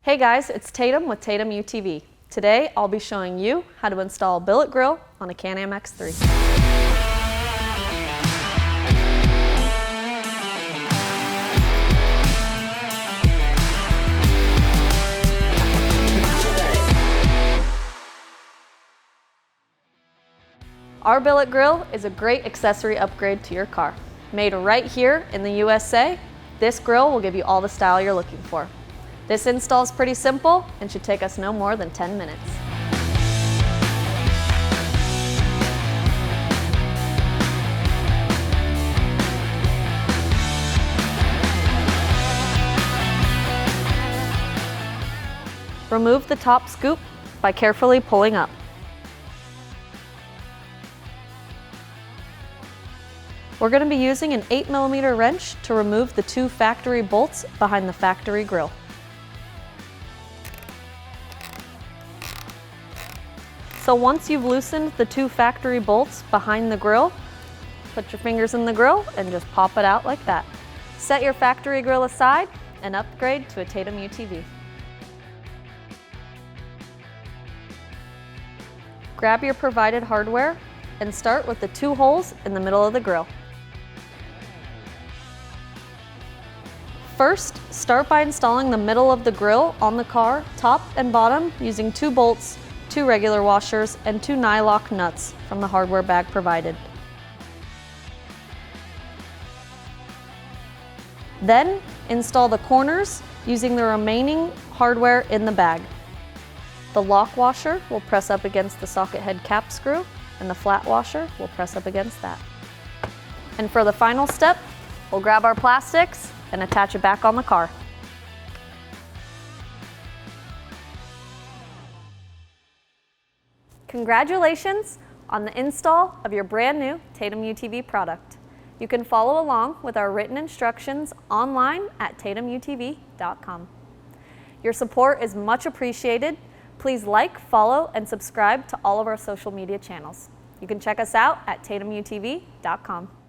Hey guys, it's Tatum with Tatum UTV. Today I'll be showing you how to install a billet grill on a Can-Am X3. Our billet grill is a great accessory upgrade to your car. Made right here in the USA, this grill will give you all the style you're looking for. This install is pretty simple and should take us no more than 10 minutes. Remove the top scoop by carefully pulling up. We're going to be using an 8mm wrench to remove the 2 factory bolts behind the factory grill. So once you've loosened the 2 factory bolts behind the grill, put your fingers in the grill and just pop it out like that. Set your factory grill aside and upgrade to a Tatum UTV. Grab your provided hardware and start with the 2 holes in the middle of the grill. First, start by installing the middle of the grill on the car, top and bottom, using 2 bolts, 2 regular washers, and 2 nylock nuts from the hardware bag provided. Then, install the corners using the remaining hardware in the bag. The lock washer will press up against the socket head cap screw, and the flat washer will press up against that. And for the final step, we'll grab our plastics and attach it back on the car. Congratulations on the install of your brand new Tatum UTV product. You can follow along with our written instructions online at tatumutv.com. Your support is much appreciated. Please like, follow, and subscribe to all of our social media channels. You can check us out at tatumutv.com.